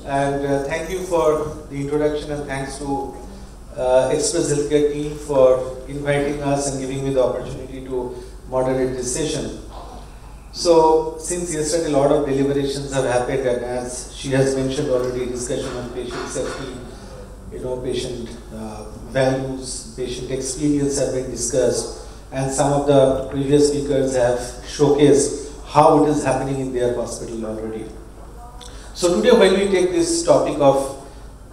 and thank you for the introduction, and thanks to Express Healthcare team for inviting us and giving me the opportunity to moderate this session. So, since yesterday a lot of deliberations have happened, and as she has mentioned already, discussion on patient safety, patient values, patient experience have been discussed, and some of the previous speakers have showcased how it is happening in their hospital already. So today when we take this topic of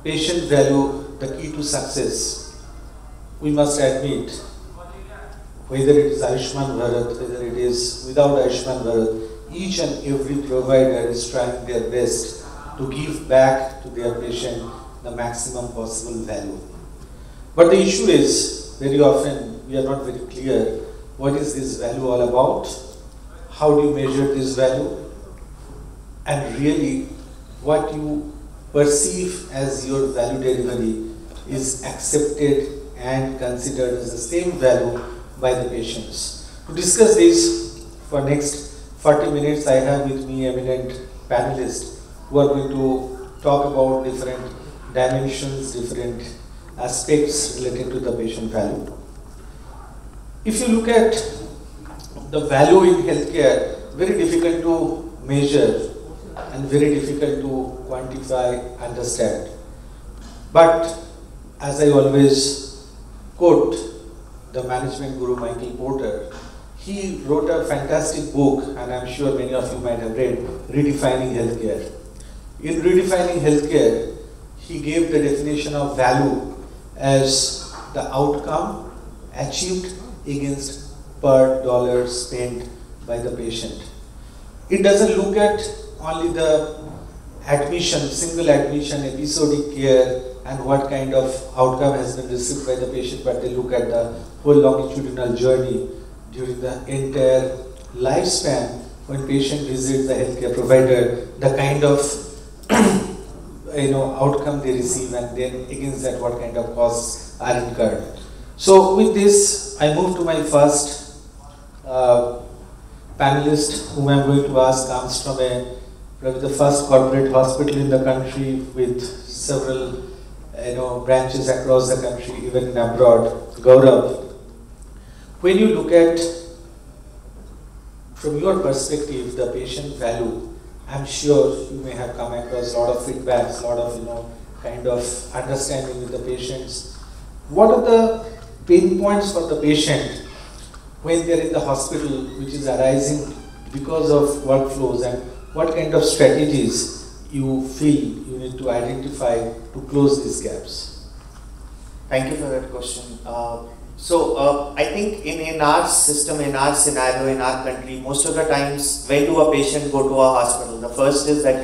patient value, the key to success, we must admit, whether it is Ayushman Bharat, whether it is without Ayushman Bharat, each and every provider is trying their best to give back to their patient the maximum possible value. But the issue is, very often we are not very clear what is this value all about, how do you measure this value, and really what you perceive as your value delivery is accepted and considered as the same value by the patients. To discuss this for next 40 minutes, I have with me eminent panelists who are going to talk about different dimensions, different aspects related to the patient value. If you look at the value in healthcare, very difficult to measure and very difficult to quantify, understand. But as I always quote the management guru Michael Porter, he wrote a fantastic book, and I'm sure many of you might have read, Redefining Healthcare. In Redefining Healthcare, he gave the definition of value as the outcome achieved against per dollar spent by the patient. It doesn't look at only the admission, single admission, episodic care, and what kind of outcome has been received by the patient, but they look at the whole longitudinal journey during the entire lifespan when patient visits the healthcare provider, the kind of outcome they receive, and then against that what kind of costs are incurred. So with this, I move to my first panelist, whom I'm going to ask, comes from probably the first corporate hospital in the country with several branches across the country, even in abroad, Gaurav. When you look at, from your perspective, the patient value, I'm sure you may have come across a lot of feedbacks, a lot of kind of understanding with the patients. What are the pain points for the patient when they're in the hospital, which is arising because of workflows, and what kind of strategies you feel you need to identify to close these gaps? Thank you for that question. I think in our system, in our scenario, in our country, most of the times, when do a patient go to a hospital? The first is that,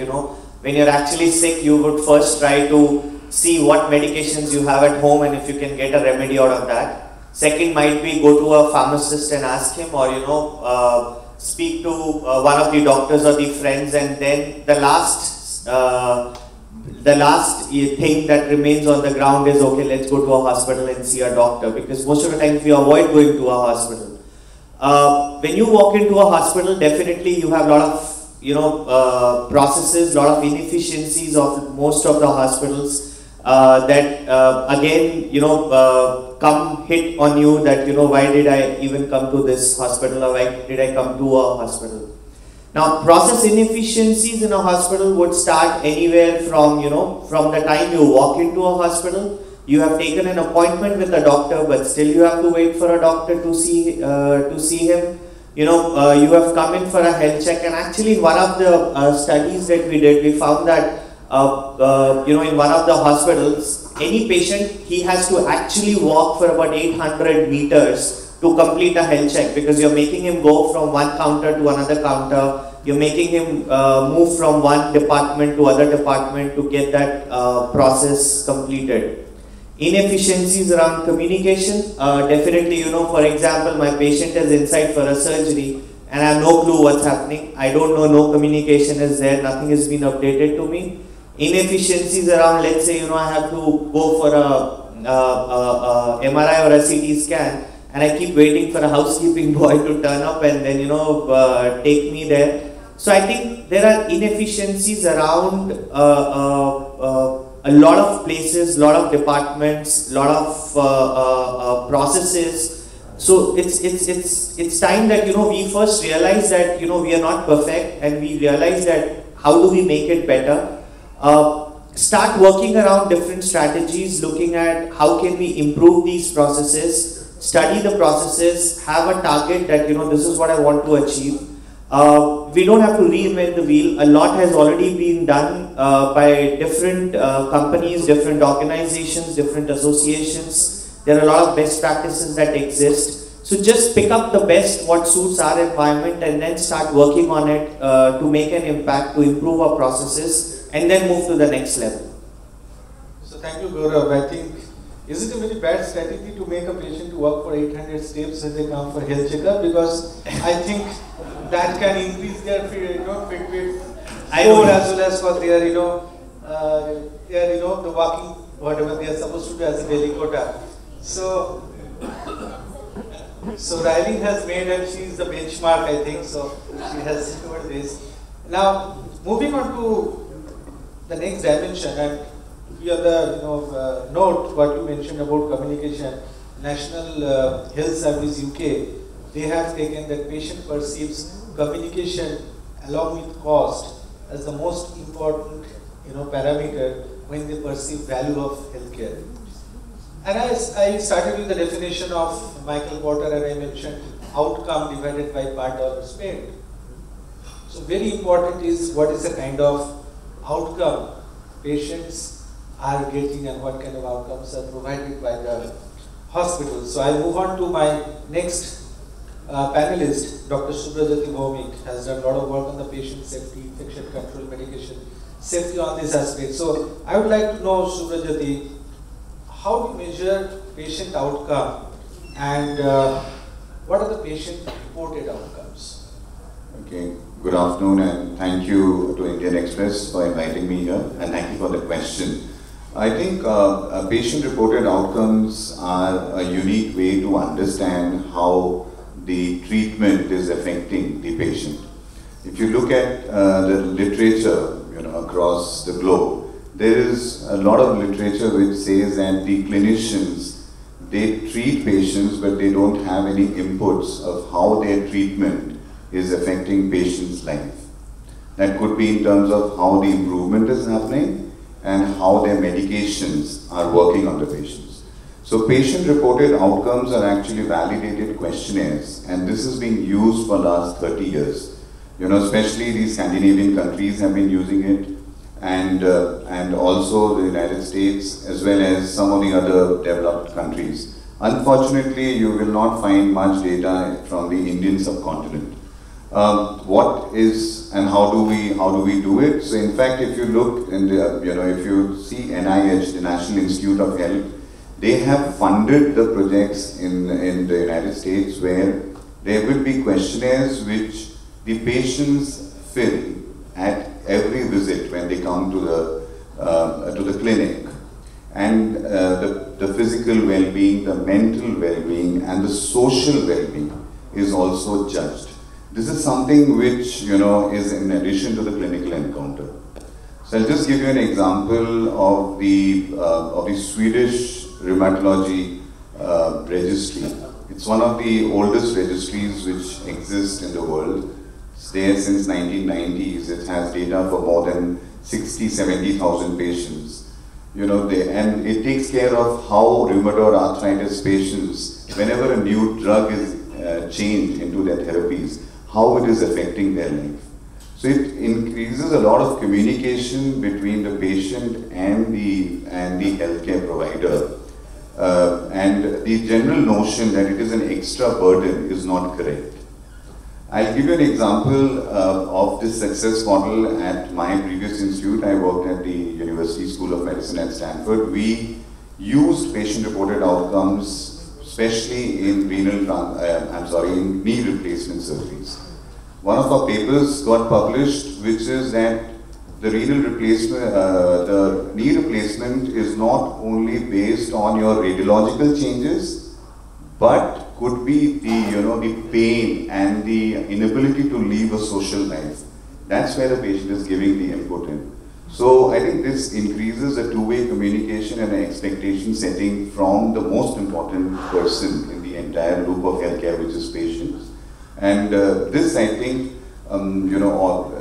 when you're actually sick, you would first try to see what medications you have at home and if you can get a remedy out of that. Second might be go to a pharmacist and ask him, or speak to one of the doctors or the friends, and then the last thing that remains on the ground is, okay, let's go to a hospital and see a doctor, because most of the time we avoid going to a hospital. When you walk into a hospital, definitely you have a lot of processes, a lot of inefficiencies of most of the hospitals that again come hit on you, that why did I even come to this hospital, or why did I come to a hospital? Now, process inefficiencies in a hospital would start anywhere from from the time you walk into a hospital. You have taken an appointment with a doctor, but still you have to wait for a doctor to see him. You have come in for a health check, and actually one of the studies that we did, we found that in one of the hospitals, any patient, he has to actually walk for about 800 meters to complete a health check, because you're making him go from one counter to another counter, you're making him move from one department to other department to get that process completed. Inefficiencies around communication, definitely, for example, my patient is inside for a surgery and I have no clue what's happening. I don't know, no communication is there, nothing has been updated to me. Inefficiencies around, let's say, I have to go for a MRI or a CT scan, and I keep waiting for a housekeeping boy to turn up and then, take me there. So I think there are inefficiencies around a lot of places, lot of departments, lot of processes. So it's time that we first realize that we are not perfect, and we realize that how do we make it better. Start working around different strategies, looking at how can we improve these processes, study the processes, have a target that this is what I want to achieve. We don't have to reinvent the wheel. A lot has already been done by different companies, different organizations, different associations. There are a lot of best practices that exist. So just pick up the best what suits our environment and then start working on it to make an impact, to improve our processes, and then move to the next level. So thank you, Gaurav. I think, is it a very bad strategy to make a patient to walk for 800 steps when they come for health checkup? Because I think that can increase their Fitbit score as well as for their the walking, whatever they are supposed to do as a daily quota. So Riley has made, and she is the benchmark, I think. So she has secured this. Now moving on to the next dimension, and here the note what you mentioned about communication. National Health Service UK, they have taken that patient perceives communication along with cost as the most important parameter when they perceive value of healthcare. And I started with the definition of Michael Porter, and I mentioned outcome divided by per dollar spent. So very important is what is the kind of outcome patients are getting and what kind of outcomes are provided by the hospital. So I move on to my next panelist, Dr. Subhrojyoti Bhowmick, has done a lot of work on the patient safety, infection control, medication safety on this aspect. So I would like to know, Subhrojyoti, how do you measure patient outcome, and what are the patient reported outcomes? Okay, good afternoon, and thank you to Indian Express for inviting me here, and thank you for the question. I think patient reported outcomes are a unique way to understand how the treatment is affecting the patient. If you look at the literature across the globe, there is a lot of literature which says that the clinicians, they treat patients but they don't have any inputs of how their treatment is affecting patients' life. That could be in terms of how the improvement is happening and how their medications are working on the patients. So patient-reported outcomes are actually validated questionnaires, and this is being used for the last 30 years. Especially the Scandinavian countries have been using it, and also the United States, as well as some of the other developed countries. Unfortunately, you will not find much data from the Indian subcontinent. What is and how do we do it? So in fact, if you look in the, if you see NIH, the National Institute of Health, they have funded the projects in the United States where there will be questionnaires which the patients fill at every visit when they come to the clinic, and the physical well-being, the mental well-being, and the social well-being is also judged. This is something which is in addition to the clinical encounter. So I'll just give you an example of the Swedish rheumatology registry. It's one of the oldest registries which exist in the world. It's there since 1990s. It has data for more than 70,000 patients. And it takes care of how rheumatoid arthritis patients, whenever a new drug is changed into their therapies, how it is affecting their life. So it increases a lot of communication between the patient and the healthcare provider. And the general notion that it is an extra burden is not correct. I'll give you an example of this success model at my previous institute. I worked at the University School of Medicine at Stanford. We used patient-reported outcomes, especially in knee replacement surgeries. One of our papers got published, which is that the knee replacement is not only based on your radiological changes, but could be the pain and the inability to live a social life That's where the patient is giving the input in. So I think this increases the two-way communication and the expectation setting from the most important person in the entire loop of healthcare, which is patients. And this, I think,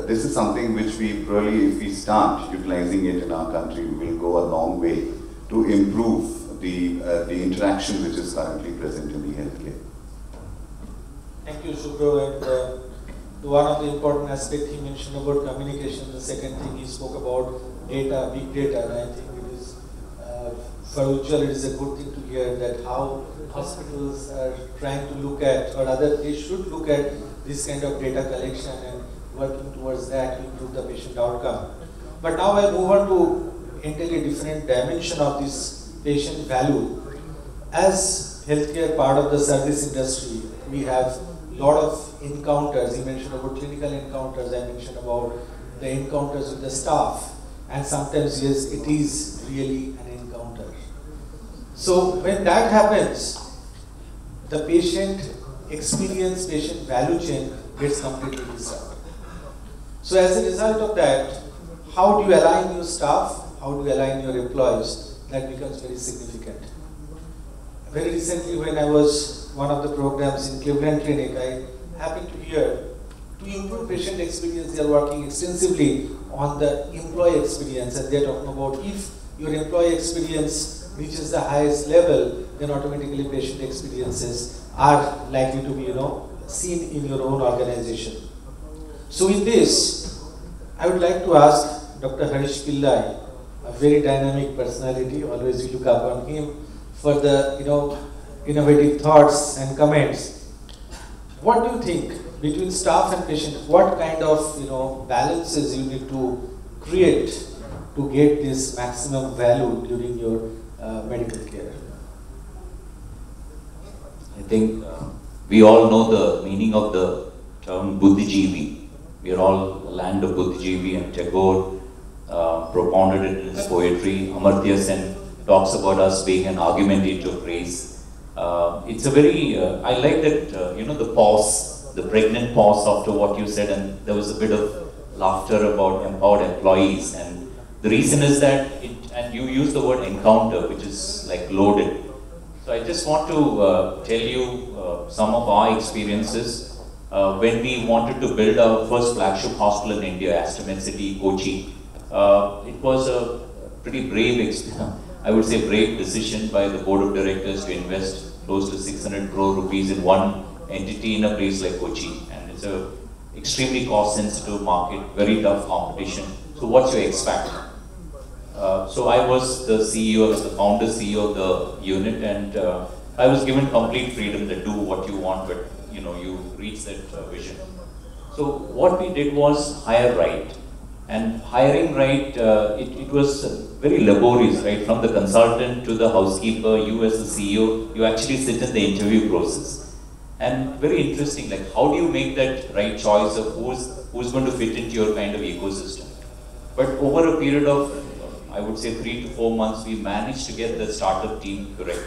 this is something which we probably, if we start utilizing it in our country, will go a long way to improve the interaction which is currently present in the healthcare. Thank you, Subhro. And one of the important aspects he mentioned about communication. The second thing he spoke about data, big data, and I think it is, for Ujjwal, it is a good thing to hear that how hospitals are trying to look at, or rather they should look at this kind of data collection and working towards that to improve the patient outcome. But now I move on to entirely different dimension of this patient value. As healthcare part of the service industry, we have lot of encounters. You mentioned about clinical encounters, I mentioned about the encounters with the staff, and sometimes yes, it is really an encounter. So when that happens, the patient experience, patient value chain gets completely disrupted. So as a result of that, how do you align your staff, how do you align your employees, that becomes very significant. Very recently when I was one of the programs in Cleveland Clinic, I happened to hear, to improve patient experience, they are working extensively on the employee experience, and they are talking about if your employee experience reaches the highest level, then automatically patient experiences are likely to be, seen in your own organization. So with this, I would like to ask Dr. Harish Pillai, a very dynamic personality, always we look up on him for the, innovative thoughts and comments. What do you think between staff and patient? What kind of balances you need to create to get this maximum value during your medical care? I think we all know the meaning of the term Buddhijeevi. We are all land of Buddhijeevi, and Tagore propounded it in his poetry. Amartya Sen talks about us being an argumentative race. It's a very, I like that, the pause, the pregnant pause after what you said, and there was a bit of laughter about empowered employees. And the reason is that, and you use the word encounter, which is like loaded. So I just want to tell you some of our experiences. When we wanted to build our first flagship hospital in India, Aster City, Kochi, it was a pretty brave I would say brave decision by the board of directors to invest close to 600 crore rupees in one entity in a place like Kochi. And it's a extremely cost sensitive market, very tough competition. So what's your expect? So I was the CEO, I was the founder CEO of the unit, and I was given complete freedom to do what you want, but you reach that vision. So what we did was hire right. And hiring right, it was very laborious, right? From the consultant to the housekeeper, you as the CEO, you actually sit in the interview process. And very interesting, like how do you make that right choice of who's going to fit into your kind of ecosystem? But over a period of, I would say 3 to 4 months, we managed to get the startup team correct.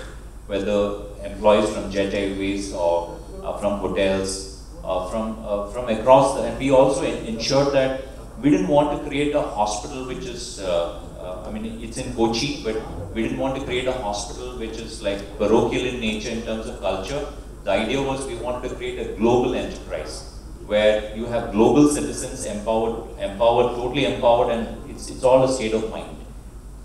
Whether employees from Jet Airways or from hotels, from across the, and we also ensured that we didn't want to create a hospital which is, it's in Kochi, but we didn't want to create a hospital which is like parochial in nature in terms of culture. The idea was we wanted to create a global enterprise where you have global citizens empowered, totally empowered, and it's all a state of mind.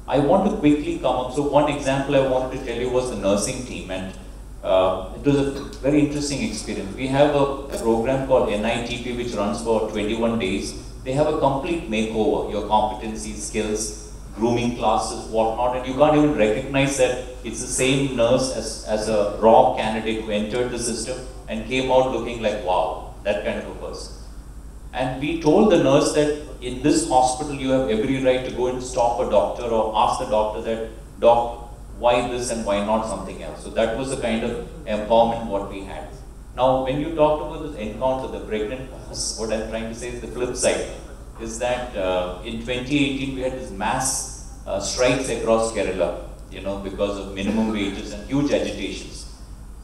I want to quickly come up. So one example I wanted to tell you was the nursing team, and it was a very interesting experience. We have a program called NITP which runs for 21 days. They have a complete makeover, your competencies, skills, grooming classes, whatnot, and you can't even recognize that it's the same nurse as a raw candidate who entered the system and came out looking like, wow, that kind of a person. And we told the nurse that in this hospital you have every right to go and stop a doctor or ask the doctor that, doc, why this and why not something else? So that was the kind of empowerment what we had. Now, when you talked about this encounter, the pregnant pause, what I'm trying to say is the flip side, is that in 2018 we had this mass strikes across Kerala, because of minimum wages and huge agitations.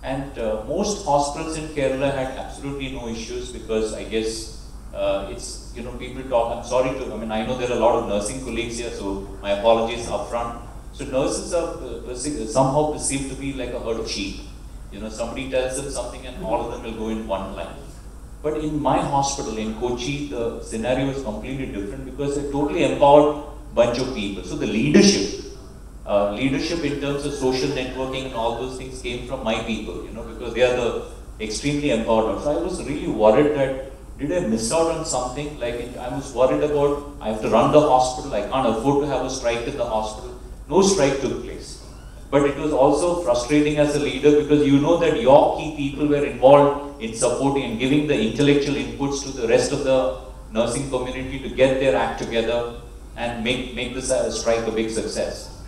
And most hospitals in Kerala had absolutely no issues because I guess It's, you know, people talk, I'm sorry to, I mean, I know there are a lot of nursing colleagues here, so my apologies upfront. So nurses are somehow perceived to be like a herd of sheep. You know, somebody tells them something and all of them will go in one line. But in my hospital in Kochi, the scenario is completely different because they're totally empowered bunch of people. So the leadership in terms of social networking and all those things came from my people, you know, because they are the extremely empowered. So I was really worried that, did I miss out on something? Like, I was worried about, I have to run the hospital, I can't afford to have a strike in the hospital. No strike took place. But it was also frustrating as a leader because you know that your key people were involved in supporting and giving the intellectual inputs to the rest of the nursing community to get their act together and make this strike a big success.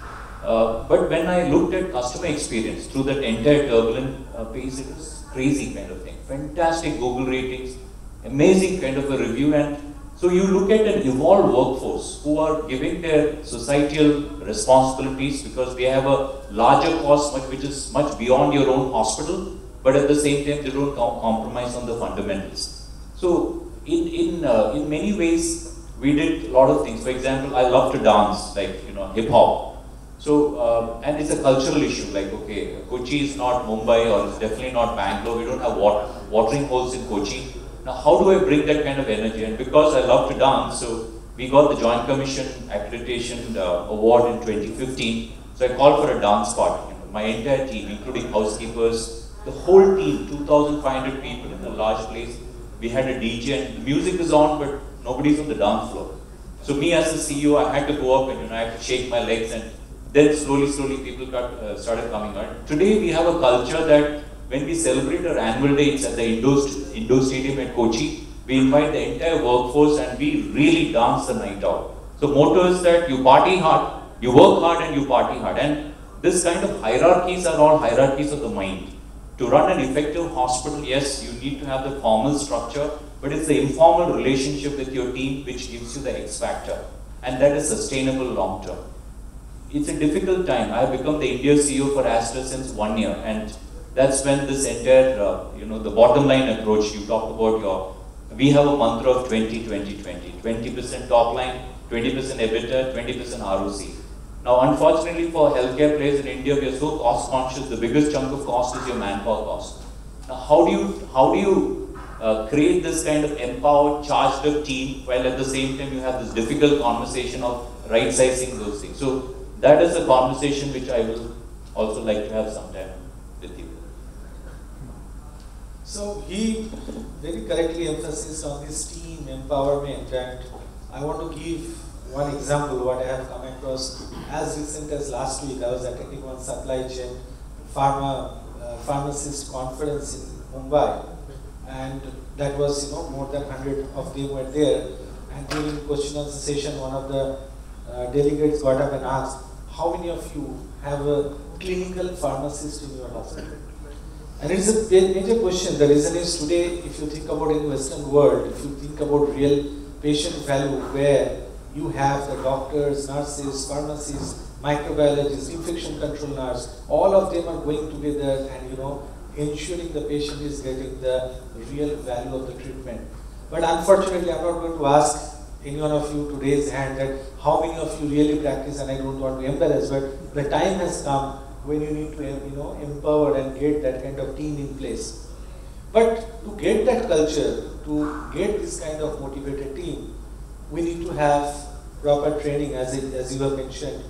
But when I looked at customer experience through that entire turbulent phase, it was crazy kind of thing. Fantastic Google ratings, amazing kind of a review. And so you look at an evolved workforce who are giving their societal responsibilities because they have a larger cost which is much beyond your own hospital, but at the same time they don't compromise on the fundamentals. So in many ways we did a lot of things. For example, I love to dance, like, you know, hip hop. So and it's a cultural issue. Like, okay, Kochi is not Mumbai or it's definitely not Bangalore. We don't have watering holes in Kochi. Now, how do I bring that kind of energy? And because I love to dance, so we got the Joint Commission Accreditation Award in 2015. So I called for a dance party. You know, my entire team, including housekeepers, the whole team, 2,500 people in a large place. We had a DJ and the music is on, but nobody's on the dance floor. So me as the CEO, I had to go up and, you know, I had to shake my legs, and then slowly people started coming out. Today we have a culture that when we celebrate our annual days at the Indo Stadium at Kochi, we invite the entire workforce and we really dance the night out. So motto is that you party hard, you work hard and you party hard. And this kind of hierarchies are all hierarchies of the mind. To run an effective hospital, yes, you need to have the formal structure, but it's the informal relationship with your team which gives you the X factor. And that is sustainable long term. It's a difficult time. I have become the India CEO for Aster since 1 year, and that's when this entire, the bottom line approach you talked about. We have a mantra of 20-20-20. 20% top line, 20% EBITDA, 20% ROC. Now, unfortunately for healthcare players in India, we are so cost conscious. The biggest chunk of cost is your manpower cost. Now, how do you create this kind of empowered, charged up team while at the same time you have this difficult conversation of right sizing those things? So that is a conversation which I will also like to have sometime with you. So he very correctly emphasized on this team empowerment, and I want to give one example what I have come across. As recent as last week, I was attending one supply chain pharmacist conference in Mumbai, and that was, more than 100 of them were there. And during question and answer session, one of the delegates got up and asked, how many of you have a clinical pharmacist in your hospital? And it's a major question. The reason is today, if you think about in the Western world, if you think about real patient value, where you have the doctors, nurses, pharmacists, microbiologists, infection control nurse, all of them are going together and ensuring the patient is getting the real value of the treatment. But unfortunately, I'm not going to ask any one of you to raise hand that how many of you really practice, and I don't want to embarrass, but the time has come when you need to empower and get that kind of team in place. But to get that culture, to get this kind of motivated team, we need to have proper training, as you have mentioned,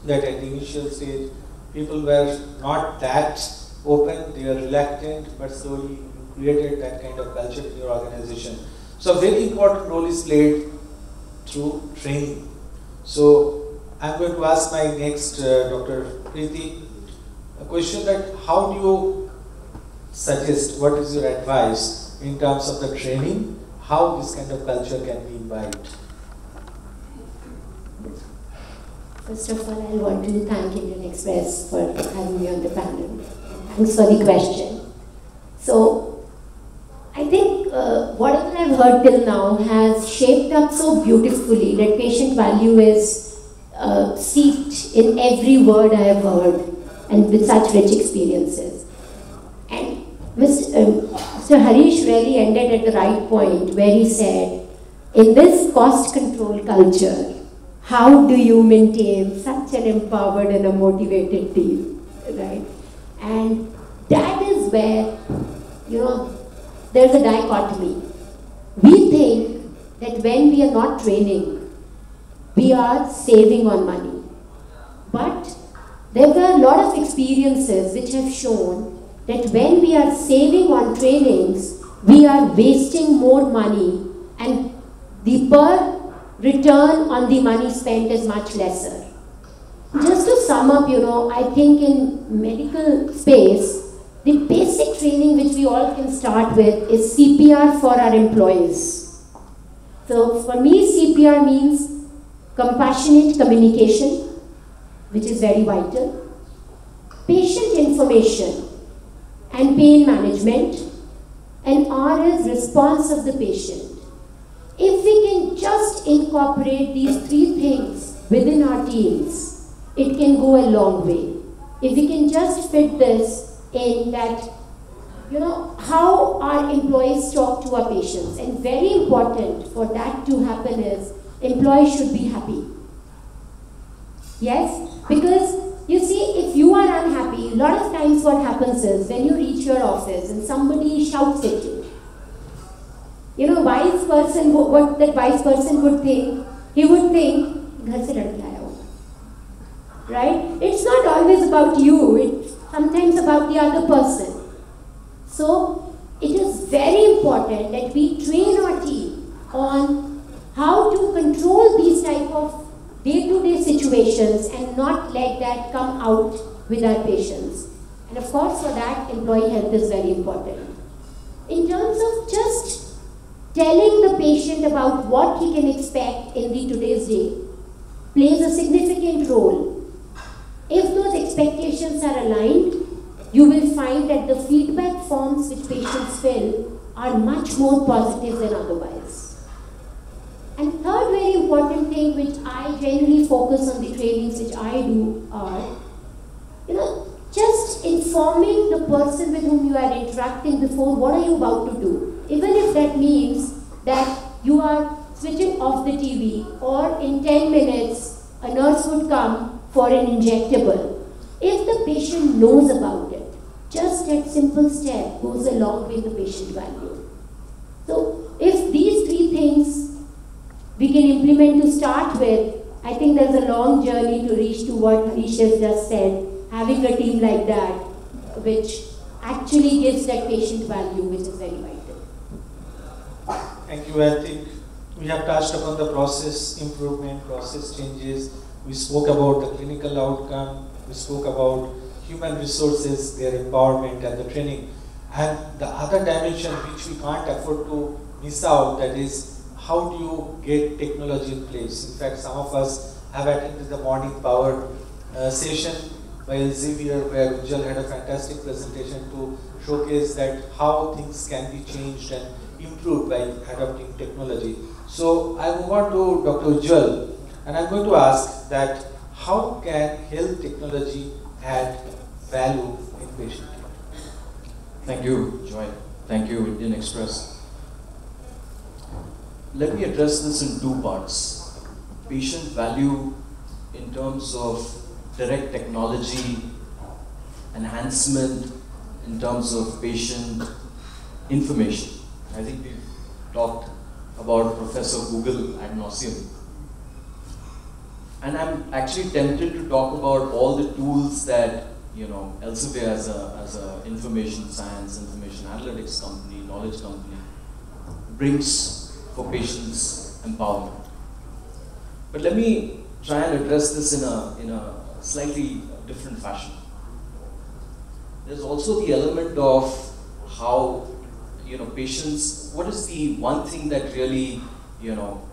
that at the initial stage, people were not that open, they are reluctant, but slowly you created that kind of culture in your organization. So a very important role is played through training. So I'm going to ask my next Dr. Priti a question that how do you suggest, what is your advice in terms of the training, how this kind of culture can be imbibed? First of all, I want to thank Indian Express for having me on the panel. Thanks for the question. So, I think whatever I've heard till now has shaped up so beautifully that patient value is steeped in every word I have heard and with such rich experiences. And Mr. Harish really ended at the right point where he said, in this cost control culture, how do you maintain such an empowered and a motivated team, right? And that is where, there's a dichotomy. We think that when we are not training, we are saving on money. But there were a lot of experiences which have shown that when we are saving on trainings, we are wasting more money and the per return on the money spent is much lesser. Just to sum up, I think in medical space, the basic training which we all can start with is CPR for our employees. So for me, CPR means compassionate communication, which is very vital, patient information and pain management, and R is response of the patient. If we can just incorporate these three things within our teams, it can go a long way. If we can just fit this in that, how our employees talk to our patients. And very important for that to happen is, employees should be happy. Yes? Because, you see, if you are unhappy, a lot of times what happens is, when you reach your office and somebody shouts at you, wise person, what that wise person would think, he would think, ghar se ladke aaya hoga. Right? It's not always about you, it's sometimes about the other person. So, it is very important that we train our team on how to control these type of day-to-day situations and not let that come out with our patients. And of course, for that, employee health is very important. In terms of just telling the patient about what he can expect in the today's day plays a significant role. If those expectations are aligned, you will find that the feedback forms which patients fill are much more positive than otherwise. And third very important thing which I generally focus on the trainings which I do are, just informing the person with whom you are interacting before what are you about to do. Even if that means that you are switching off the TV or in 10 minutes a nurse would come for an injectable. If the patient knows about it, just that simple step goes a long way in the patient value. So if these three things we can implement to start with, I think there's a long journey to reach to what Harish has just said, having a team like that, which actually gives that patient value, which is very vital. Thank you. I think we have touched upon the process improvement, process changes. We spoke about the clinical outcome. We spoke about human resources, their empowerment and the training. And the other dimension which we can't afford to miss out, that is how do you get technology in place. In fact, some of us have attended the morning power session by Elsevier, where Ujjwal had a fantastic presentation to showcase that how things can be changed and improved by adopting technology. So I move on to Dr. Ujjwal, and I'm going to ask that how can health technology add value in patient care? Thank you, Joy. Thank you, Indian Express. Let me address this in two parts. Patient value in terms of direct technology, enhancement in terms of patient information. I think we've talked about Professor Google ad nauseum. And I'm actually tempted to talk about all the tools that, Elsevier as a information science, information analytics company, knowledge company, brings for patients' empowerment. But let me try and address this in a slightly different fashion. There's also the element of how, patients, what is the one thing that really,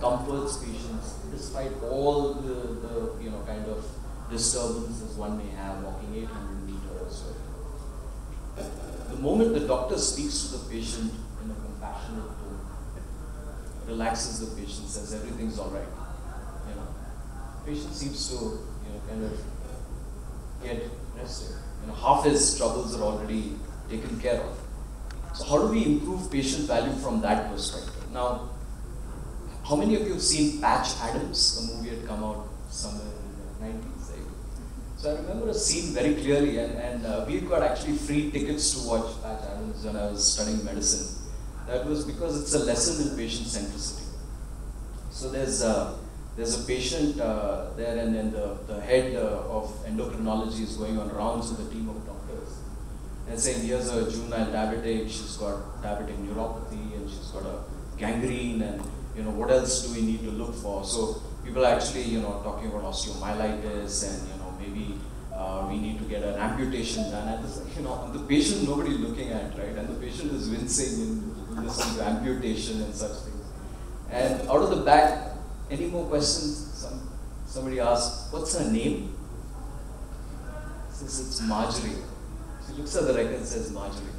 comforts patients despite all the kind of disturbances one may have walking 800 meters. The moment the doctor speaks to the patient in a compassionate tone, relaxes the patient, says everything's all right. Patient seems to, kind of get rested. Half his troubles are already taken care of. So how do we improve patient value from that perspective? Now, how many of you have seen Patch Adams? A movie had come out somewhere in the 90s. So I remember a scene very clearly, and we got actually free tickets to watch Patch Adams when I was studying medicine. That was because it's a lesson in patient centricity. So there's a patient there, and then the head of endocrinology is going on rounds with a team of doctors and saying, here's a juvenile diabetic, she's got diabetic neuropathy, and she's got a gangrene, and what else do we need to look for? So people are actually talking about osteomyelitis, and maybe we need to get an amputation done. And this, the patient nobody looking at, right? And the patient is wincing and listening to amputation and such things. And out of the back, any more questions? Somebody asked, what's her name? Says it's Marjorie. She looks at the record and says Marjorie.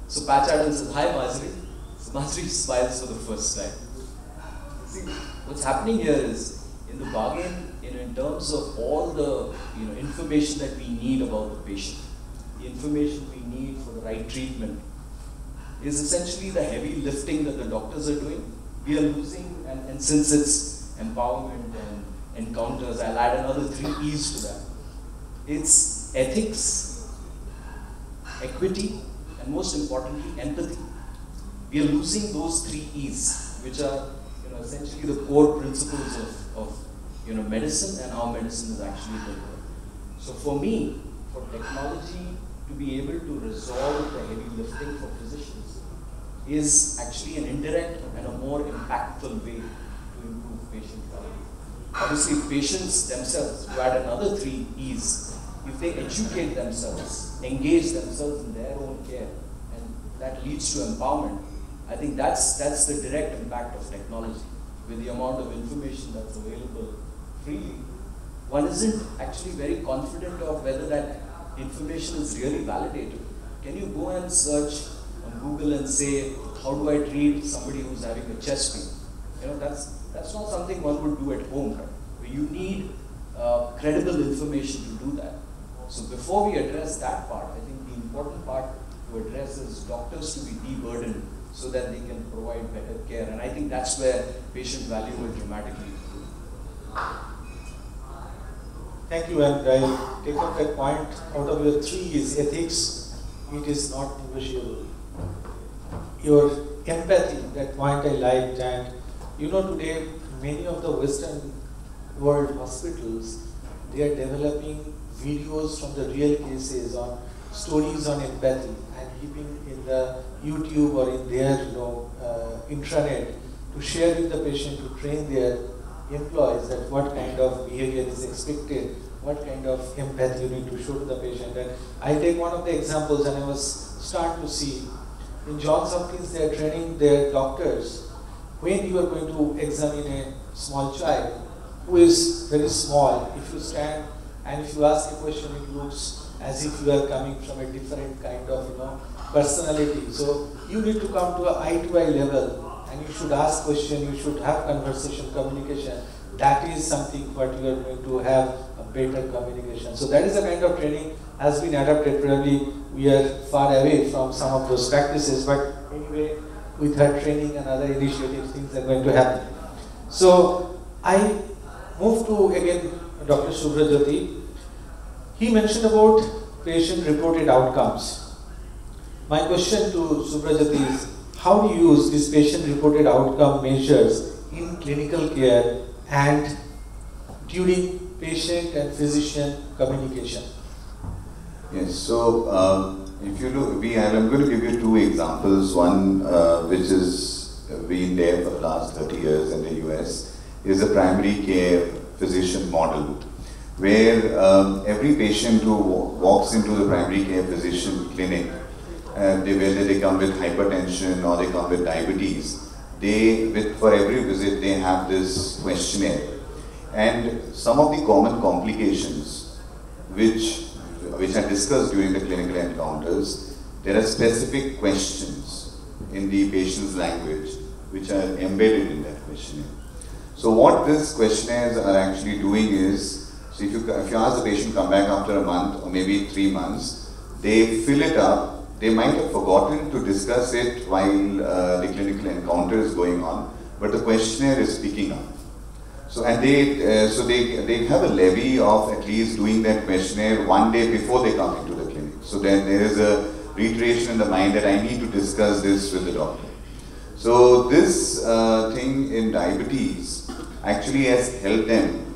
So Patch Adams says, hi Marjorie. So Marjorie smiles for the first time. See, what's happening here is, in the bargain, in terms of all the information that we need about the patient, the information we need for the right treatment, is essentially the heavy lifting that the doctors are doing. We are losing, and since it's empowerment and encounters, I'll add another 3 E's to that. It's ethics, equity, and most importantly, empathy. We are losing those 3 E's, which are essentially the core principles of medicine and how medicine is actually delivered. So for me, for technology to be able to resolve the heavy lifting for physicians is actually an indirect and a more impactful way to improve patient value. Obviously, patients themselves, to add another 3 E's, if they educate themselves, engage themselves in their own care, and that leads to empowerment, I think that's the direct impact of technology. With the amount of information that's available freely, one isn't actually very confident of whether that information is really validated. Can you go and search on Google and say, how do I treat somebody who's having a chest pain? That's not something one would do at home, right? You need credible information to do that. So before we address that part, I think the important part to address is doctors to be de-burdened so that they can provide better care. And I think that's where patient value will dramatically improve. Thank you, and I take up that point. Out of your 3 is ethics, it is not negotiable. Your empathy, that point I liked, and today many of the Western world hospitals, they are developing videos from the real cases on stories on empathy and keeping in the YouTube or in their intranet to share with the patient, to train their employees that what kind of behavior is expected, what kind of empathy you need to show to the patient. And I take one of the examples, and I was starting to see in Johns Hopkins they are training their doctors when you are going to examine a small child who is very small. If you stand and if you ask a question, it looks as if you are coming from a different kind of personality. So you need to come to an eye-to-eye level, and you should ask questions, you should have conversation, communication. That is something what you are going to have a better communication. So that is the kind of training has been adopted. Probably we are far away from some of those practices, but anyway, with her training and other initiatives, things are going to happen. So I move to again Dr. Subhrojyoti. He mentioned about patient-reported outcomes. My question to Subhrojyoti is, how do you use these patient-reported outcome measures in clinical care and during patient and physician communication? Yes, so if you look, I'm going to give you 2 examples. One which has been there for the last 30 years in the US is the primary care physician model, where every patient who walks into the primary care physician clinic, whether they come with hypertension or they come with diabetes, for every visit they have this questionnaire. And some of the common complications which are discussed during the clinical encounters, there are specific questions in the patient's language which are embedded in that questionnaire. So what these questionnaires are actually doing is, so if you ask the patient come back after a month or maybe 3 months, they fill it up, they might have forgotten to discuss it while the clinical encounter is going on, but the questionnaire is picking up. So, and they have a levy of at least doing that questionnaire one day before they come into the clinic. So then there is a reiteration in the mind that I need to discuss this with the doctor. So this thing in diabetes actually has helped them,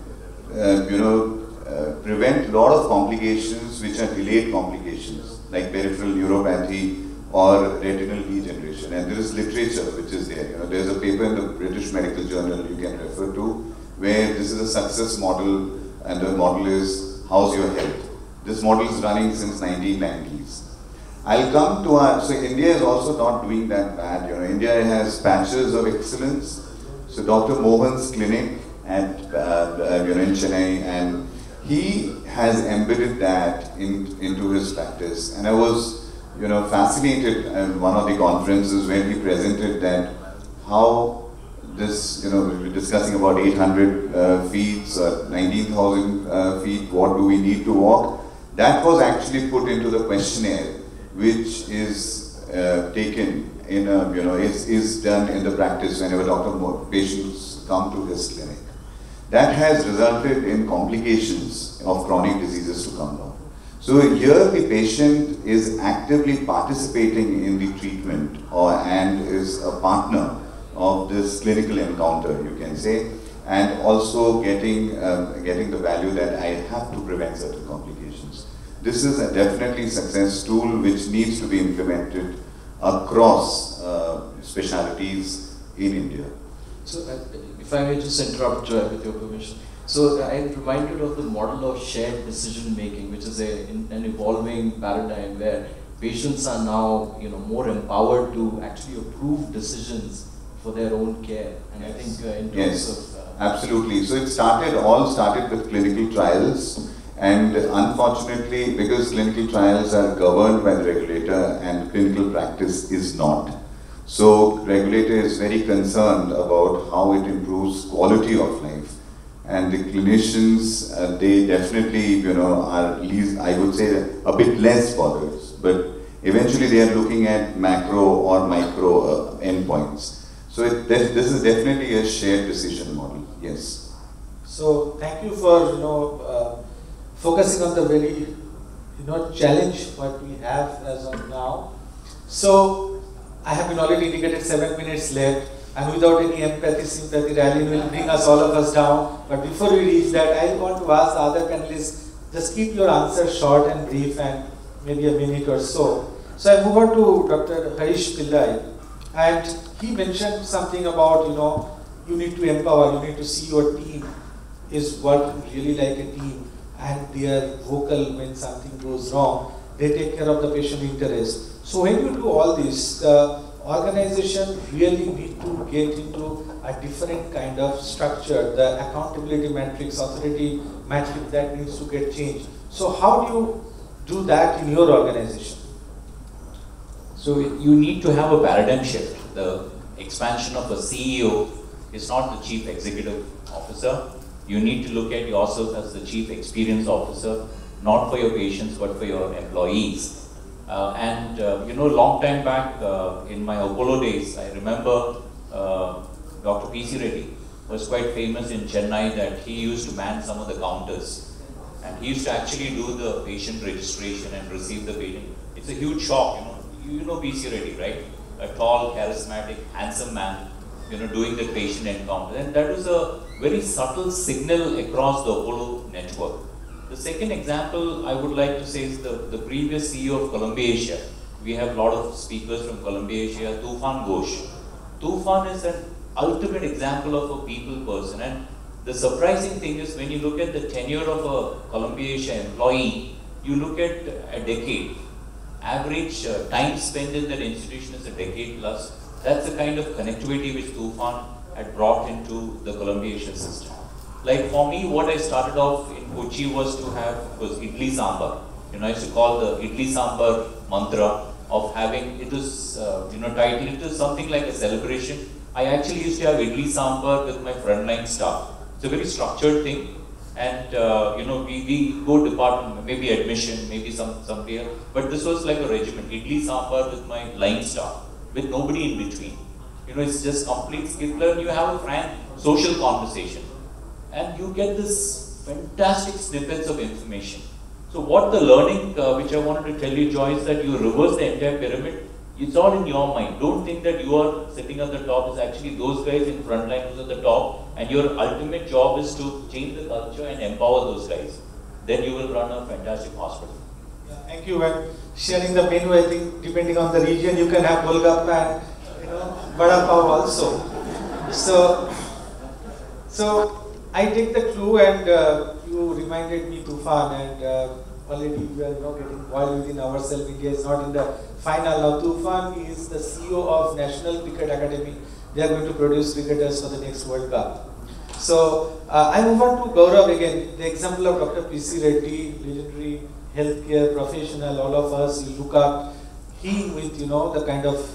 prevent a lot of complications which are delayed complications, like peripheral neuropathy or retinal degeneration. And there is literature which is there. There's a paper in the British Medical Journal you can refer to, where this is a success model, and the model is, how's your health? This model is running since 1990s. I'll come to so India is also not doing that bad. India has patches of excellence. So Dr. Mohan's clinic at in Chennai, and he has embedded that into his practice. And I was fascinated at one of the conferences when he presented that how this, we were discussing about 800 feet, 19,000 feet, what do we need to walk? That was actually put into the questionnaire, which is taken in a, is done in the practice whenever patients come to his clinic. That has resulted in complications of chronic diseases to come down. So here the patient is actively participating in the treatment and is a partner of this clinical encounter, you can say, and also getting the value that I have to prevent certain complications. This is a definitely success tool which needs to be implemented across specialities in India. So, if I may just interrupt with your permission. So, I am reminded of the model of shared decision making, which is an evolving paradigm where patients are now, more empowered to actually approve decisions for their own care. And I think in terms of absolutely. So it all started with clinical trials. And unfortunately, because clinical trials are governed by the regulator and clinical practice is not. So regulator is very concerned about how it improves quality of life. And the clinicians, they definitely, are least, I would say, a bit less bothered. But eventually they are looking at macro or micro endpoints. So this is definitely a shared decision model, yes. So thank you for, focusing on the very, challenge what we have as of now. So I have been already indicated 7 minutes left, and without any empathy, sympathy, rally will bring us all of us down. But before we reach that, I want to ask the other panelists, just keep your answers short and brief and maybe a minute or so. So I move on to Dr. Harish Pillai, and he mentioned something about, you need to empower, you need to see your team is working really like a team, and they are vocal when something goes wrong. They take care of the patient interest. So when you do all this, the organization really need to get into a different kind of structure, the accountability matrix, authority matrix that needs to get changed. So how do you do that in your organization? So you need to have a paradigm shift. The expansion of a CEO is not the chief executive officer. You need to look at yourself as the chief experience officer, not for your patients, but for your employees. Long time back in my Apollo days, I remember Dr. P.C. Reddy was quite famous in Chennai that he used to man some of the counters. And he used to actually do the patient registration and receive the patient. It's a huge shock, you know P.C. Reddy, right? A tall, charismatic, handsome man, doing the patient encounter. And that was a very subtle signal across the Apollo network. The second example I would like to say is the previous CEO of Columbia Asia. We have a lot of speakers from Columbia Asia, Tufan Ghosh. Tufan is an ultimate example of a people person. And the surprising thing is when you look at the tenure of a Columbia Asia employee, you look at a decade. Average time spent in that institution is a decade plus. That's the kind of connectivity which Tufan had brought into the Columbia Asia system. Like for me, what I started off in Kochi was Idli Sambar. I used to call the Idli Sambar mantra of having, it was, titled, it was something like a celebration. I actually used to have Idli Sambar with my frontline staff. It's a very structured thing. And we go department, maybe admission, maybe somebody else. But this was like a regimen, idli sambar with my line staff, with nobody in between. It's just complete skip learn. You have a frank social conversation, and you get this fantastic snippets of information. So what the learning, which I wanted to tell you, Joy, is that you reverse the entire pyramid. It's all in your mind. Don't think that you are sitting at the top. It's actually those guys in front line who's at the top, and your ultimate job is to change the culture and empower those guys. Then you will run a fantastic hospital. Yeah, thank you. And sharing the menu, I think depending on the region, you can have Golgappa and Vada Pav also. So I take the clue, and you reminded me Tufan, and already we are getting boiled within ourselves. India is not in the final. Now Tufan is the CEO of National Cricket Academy. They are going to produce cricketers for the next World Cup. So I move on to Gaurav again. The example of Dr. P.C. Reddy, legendary healthcare professional, all of us, you look up him with the kind of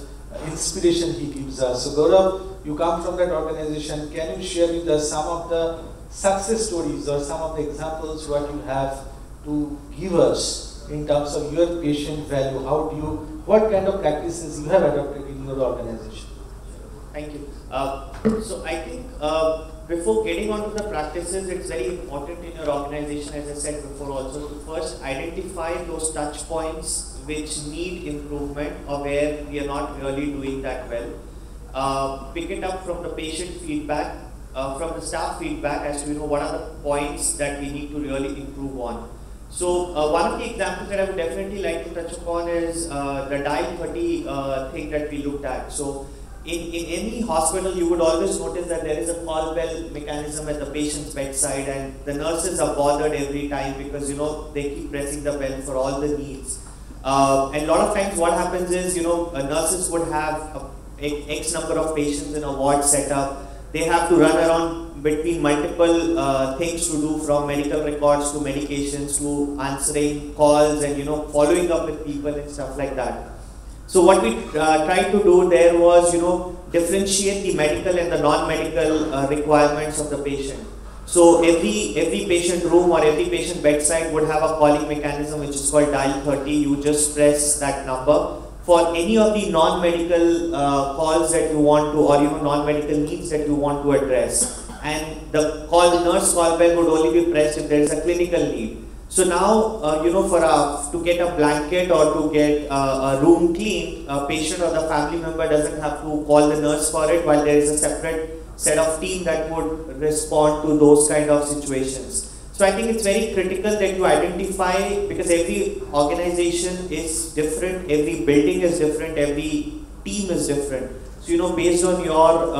inspiration he gives us. So Gaurav, you come from that organization. Can you share with us some of the success stories or some of the examples what you have to give us in terms of your patient value? What kind of practices you have adopted in your organization? Thank you. So I think before getting on to the practices, it's very important in your organization, as I said before also, to first identify those touch points which need improvement or where we are not really doing that well. Pick it up from the patient feedback, from the staff feedback as to what are the points that we need to really improve on. So one of the examples that I would definitely like to touch upon is the dial 30 thing that we looked at. So in any hospital, you would always notice that there is a call bell mechanism at the patient's bedside, and the nurses are bothered every time because they keep pressing the bell for all the needs. And a lot of times what happens is nurses would have X number of patients in a ward setup. They have to run around between multiple things to do, from medical records to medications to answering calls and following up with people and stuff like that. So what we tried to do there was differentiate the medical and the non-medical requirements of the patient. So every patient room or every patient bedside would have a calling mechanism which is called dial 30. You just press that number for any of the non-medical calls that you want to, or non-medical needs that you want to address. And the nurse call bell would only be pressed if there is a clinical need. So now, to get a blanket or to get a room cleaned, a patient or the family member doesn't have to call the nurse for it, while there is a separate set of team that would respond to those kind of situations. So I think it's very critical that you identify, because every organization is different, every building is different, every team is different. So based on your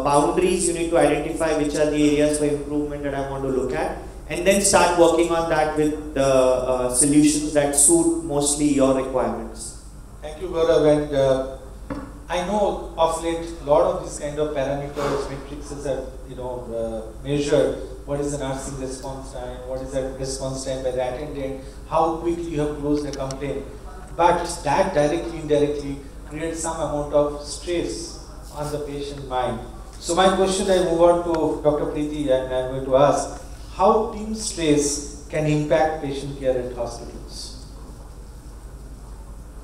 boundaries, you need to identify which are the areas for improvement that I want to look at, and then start working on that with the solutions that suit mostly your requirements. Thank you, Gaurav. And I know of late a lot of these kind of parameters, matrices are measured. What is the nursing response time? What is the response time by the attendant? How quickly you have closed the complaint? But that directly, indirectly creates some amount of stress on the patient mind. So my question, I move on to Dr. Priti, and I am going to ask, how team stress can impact patient care at hospitals?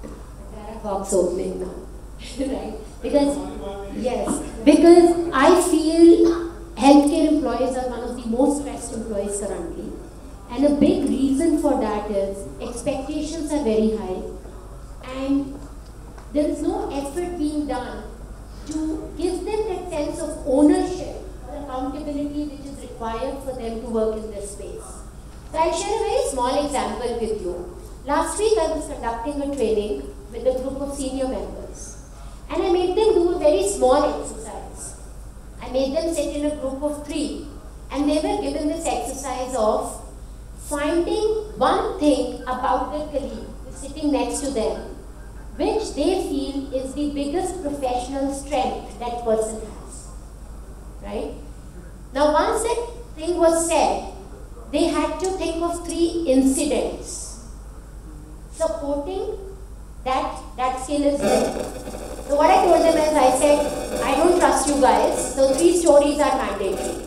There are box opening now, right? Because I feel healthcare employees are one of the most stressed employees currently. And a big reason for that is expectations are very high, and there is no effort being done to give them that sense of ownership or accountability which is required for them to work in this space. So I'll share a very small example with you. Last week I was conducting a training with a group of senior members, and I made them do a very small exercise. I made them sit in a group of 3, and they were given this exercise of finding one thing about their colleague who's sitting next to them which they feel is the biggest professional strength that person has, right? Now once that thing was said, they had to think of 3 incidents supporting that skill is there. So what I told them is, I said, I don't trust you guys, so 3 stories are mandatory.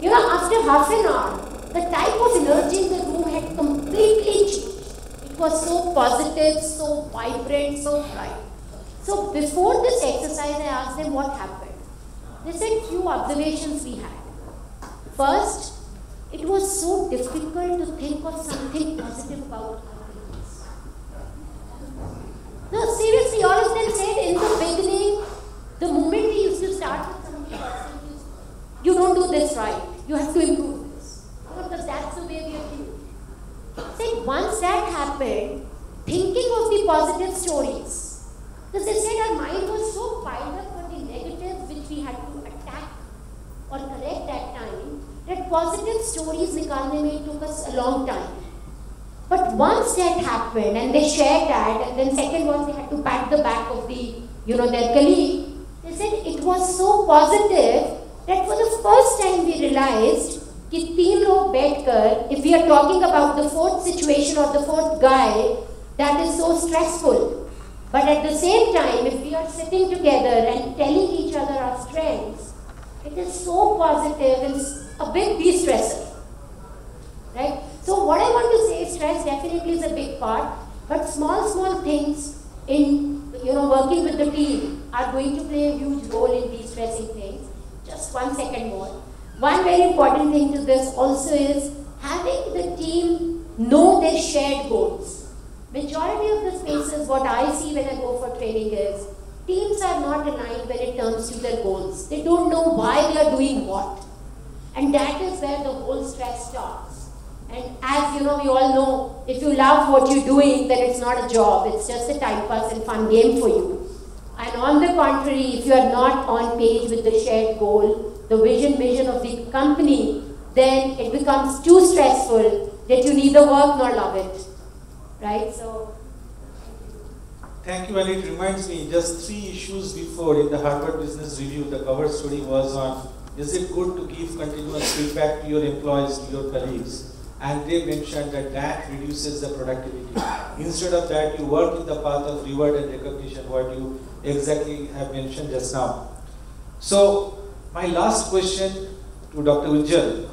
You know, after half an hour, the type of energy in the room had completely changed. It was so positive, so vibrant, so bright. So before this exercise, I asked them what happened. They said few observations we had. First, it was so difficult to think of something positive about our business. No, seriously, all of them said in the beginning, the moment we used to start with something positive, you don't do this right, you have to improve this. Because that's the way we are doing. Said once that happened, thinking of the positive stories, because they said our mind was so piled up for the negatives which we had to attack or correct that time, that positive stories nikalne mein took us a long time. But once that happened and they shared that, and then second was they had to pat the back of the, their colleague, they said it was so positive that for the first time we realized कि 3 लोग बैठकर, if we are talking about the fourth situation or the fourth guy, that is so stressful. But at the same time, if we are sitting together and telling each other our strengths, it is so positive and a big de-stressor. Right? So what I want to say is stress definitely is a big part, but small things in working with the team are going to play a huge role in de-stressing things. Just 1 second more. One very important thing to this also is having the team know their shared goals. Majority of the spaces, what I see when I go for training is, teams are not aligned when it comes to their goals. They don't know why they are doing what. And that is where the whole stress starts. And as we all know, if you love what you're doing, then it's not a job, it's just a time pass and fun game for you. And on the contrary, if you are not on page with the shared goal, the mission of the company, then it becomes too stressful that you neither work nor love it. Right? So. Thank you, and it reminds me, just 3 issues before in the Harvard Business Review, the cover story was on, is it good to give continuous feedback to your employees, to your colleagues? And they mentioned that reduces the productivity. Instead of that, you work in the path of reward and recognition, what you exactly have mentioned just now. So, my last question to Dr. Ujjwal.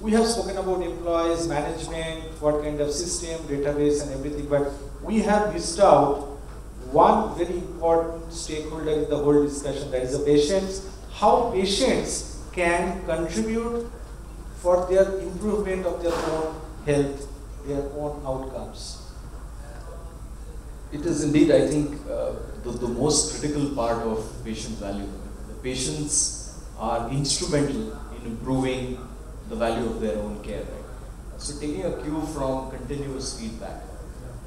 We have spoken about employees, management, what kind of system, database and everything, but we have missed out one very important stakeholder in the whole discussion, that is the patients. How patients can contribute for their improvement of their own health, their own outcomes. It is indeed, I think, the most critical part of patient value. The patients are instrumental in improving the value of their own care. Right? So taking a cue from continuous feedback.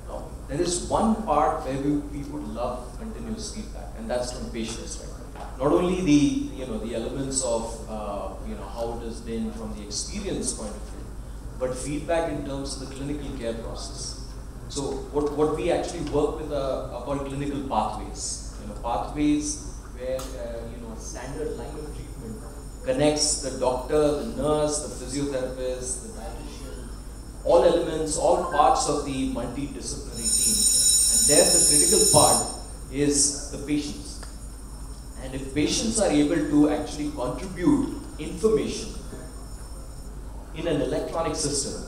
Now, there is one part where we would love continuous feedback, and that's from patients. Right? Not only the elements of how it has been from the experience point of view, but feedback in terms of the clinical care process. So what we actually work with are called clinical pathways. Pathways where standard line of treatment connects the doctor, the nurse, the physiotherapist, the dietitian, all elements, all parts of the multidisciplinary team. And there the critical part is the patients. And if patients are able to actually contribute information in an electronic system,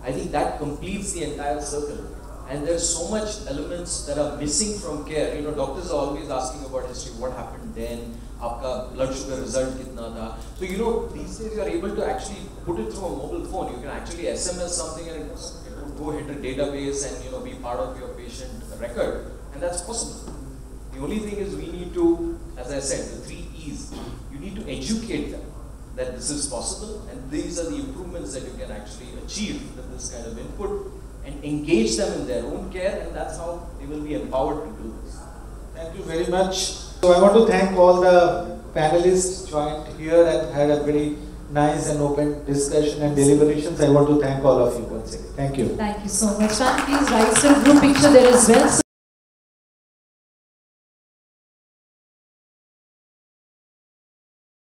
I think that completes the entire circle. And there's so much elements that are missing from care. Doctors are always asking about history, what happened then, aapka blood sugar result kitna tha. So these days you are able to actually put it through a mobile phone. You can actually SMS something and it would go hit a database and be part of your patient record. And that's possible. The only thing is we need to, as I said, the 3 E's, you need to educate them that this is possible and these are the improvements that you can actually achieve with this kind of input, and engage them in their own care, and that's how they will be empowered to do this. Thank you very much. So I want to thank all the panelists joined here and had a very nice and open discussion and deliberations. I want to thank all of you once again. Thank you. Thank you so much. Please rise to a group picture there as well.